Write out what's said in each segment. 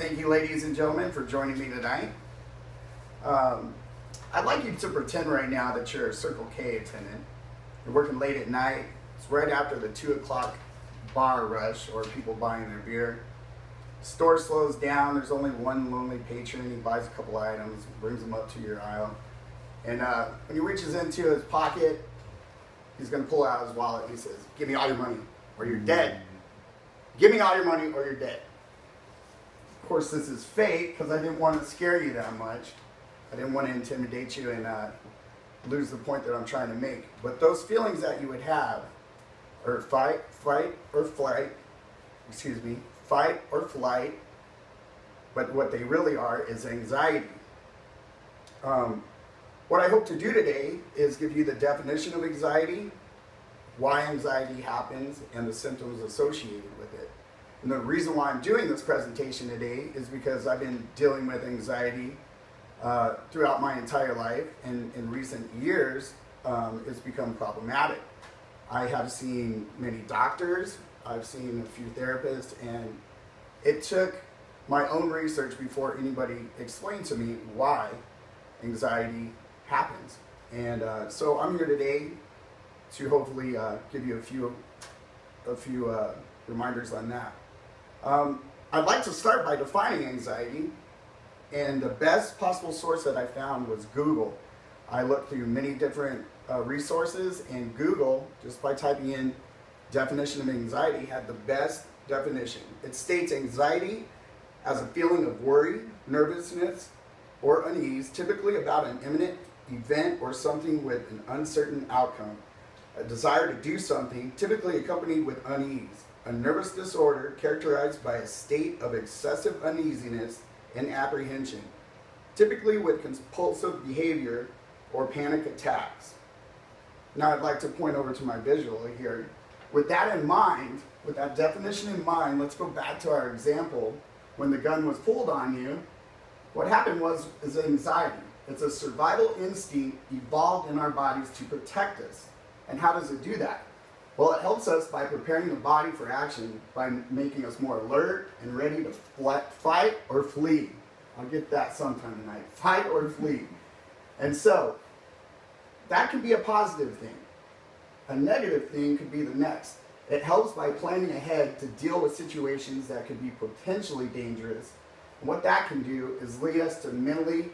Thank you, ladies and gentlemen, for joining me tonight. I'd like you to pretend right now that you're a Circle K attendant. You're working late at night. It's right after the 2 o'clock bar rush or people buying their beer. Store slows down. There's only one lonely patron. He buys a couple items, brings them up to your aisle. And when he reaches into his pocket, he's going to pull out his wallet and he says, "Give me all your money or you're dead. Give me all your money or you're dead." Of course, this is fake because I didn't want to scare you that much. I didn't want to intimidate you and lose the point that I'm trying to make. But those feelings that you would have are fight or flight. But what they really are is anxiety. What I hope to do today is give you the definition of anxiety, why anxiety happens, and the symptoms associated with it. And the reason why I'm doing this presentation today is because I've been dealing with anxiety throughout my entire life, and in recent years it's become problematic. I have seen many doctors, I've seen a few therapists, and it took my own research before anybody explained to me why anxiety happens. And so I'm here today to hopefully give you a few reminders on that. I'd like to start by defining anxiety, and the best possible source that I found was Google. I looked through many different resources, and Google, just by typing in definition of anxiety, had the best definition. It states anxiety as a feeling of worry, nervousness, or unease, typically about an imminent event or something with an uncertain outcome. A desire to do something, typically accompanied with unease. A nervous disorder characterized by a state of excessive uneasiness and apprehension, typically with compulsive behavior or panic attacks. Now I'd like to point over to my visual here. With that in mind, with that definition in mind, let's go back to our example. When the gun was pulled on you, what happened is anxiety. It's a survival instinct evolved in our bodies to protect us. And how does it do that? Well, it helps us by preparing the body for action, by making us more alert and ready to fight or flee. I'll get that sometime tonight. Fight or flee. And so, that can be a positive thing. A negative thing could be the next. It helps by planning ahead to deal with situations that could be potentially dangerous. And what that can do is lead us to mentally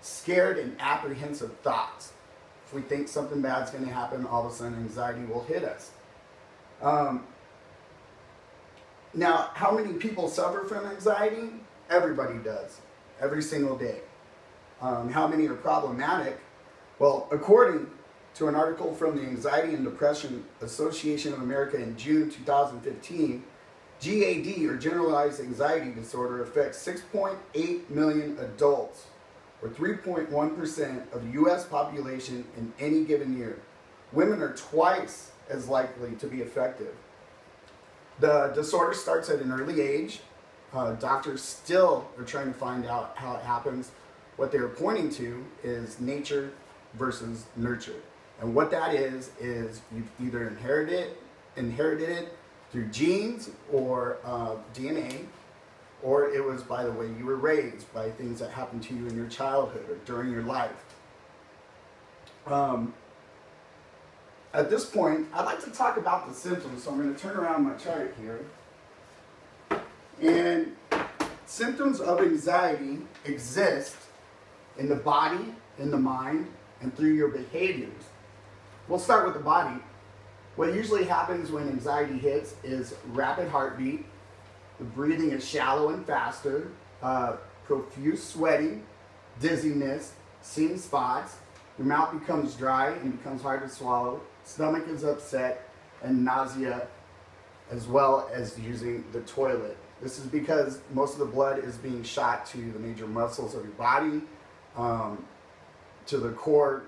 scared and apprehensive thoughts. If we think something bad's going to happen, all of a sudden anxiety will hit us. Now, how many people suffer from anxiety? Everybody does, every single day. How many are problematic? Well, according to an article from the Anxiety and Depression Association of America in June 2015, GAD, or Generalized Anxiety Disorder, affects 6.8 million adults, or 3.1% of the U.S. population in any given year. Women are twice as likely to be affected. The disorder starts at an early age. Doctors still are trying to find out how it happens. What they're pointing to is nature versus nurture. And what that is you've either inherited it through genes or DNA, or it was by the way you were raised, by things that happened to you in your childhood or during your life. At this point, I'd like to talk about the symptoms, so I'm going to turn around my chart here. And symptoms of anxiety exist in the body, in the mind, and through your behaviors. We'll start with the body. What usually happens when anxiety hits is rapid heartbeat, the breathing is shallow and faster, profuse sweating, dizziness, seeing spots, your mouth becomes dry and becomes hard to swallow, stomach is upset, and nausea, as well as using the toilet. This is because most of the blood is being shot to the major muscles of your body, to the core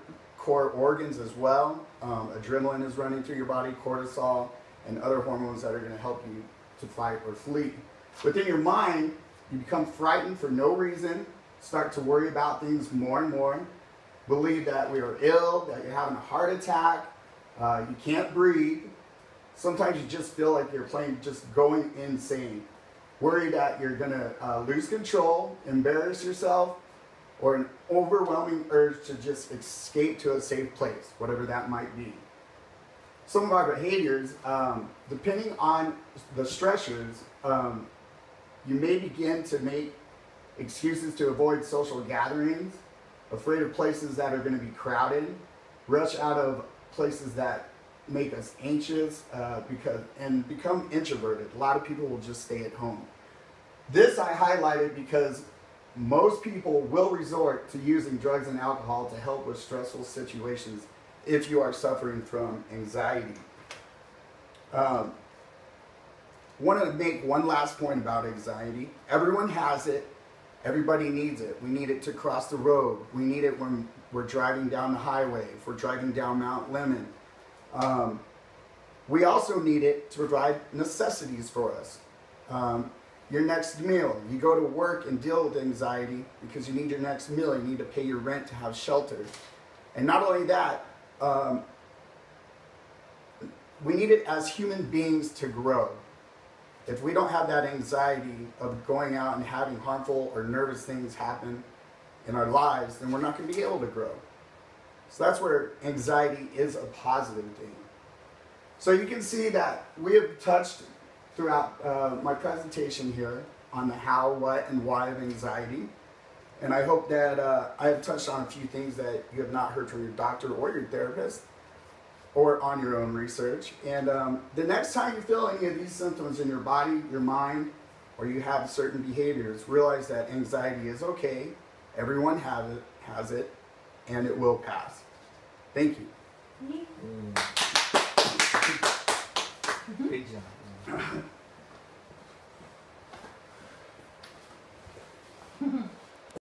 organs as well. Adrenaline is running through your body, cortisol, and other hormones that are going to help you to fight or flee. Within your mind, you become frightened for no reason, start to worry about things more and more, believe that we are ill, that you're having a heart attack, you can't breathe. Sometimes you just feel like you're just going insane. worry that you're going to lose control, embarrass yourself, or an overwhelming urge to just escape to a safe place, whatever that might be. Some of our behaviors, depending on the stressors, you may begin to make excuses to avoid social gatherings, afraid of places that are going to be crowded, rush out of places that make us anxious, and become introverted. A lot of people will just stay at home. This I highlighted because most people will resort to using drugs and alcohol to help with stressful situations if you are suffering from anxiety. Want to make one last point about anxiety. Everyone has it. Everybody needs it. We need it to cross the road. We need it when we're driving down the highway, if we're driving down Mount Lemmon. We also need it to provide necessities for us. Your next meal. You go to work and deal with anxiety because you need your next meal. You need to pay your rent to have shelter. And not only that, we need it as human beings to grow. If we don't have that anxiety of going out and having harmful or nervous things happen in our lives, then we're not going to be able to grow. So that's where anxiety is a positive thing. So you can see that we have touched throughout my presentation here on the how, what, and why of anxiety. And I hope that I have touched on a few things that you have not heard from your doctor or your therapist or on your own research. And the next time you feel any of these symptoms in your body, your mind, or you have certain behaviors, realize that anxiety is okay. Everyone has it, and it will pass. Thank you. Great job.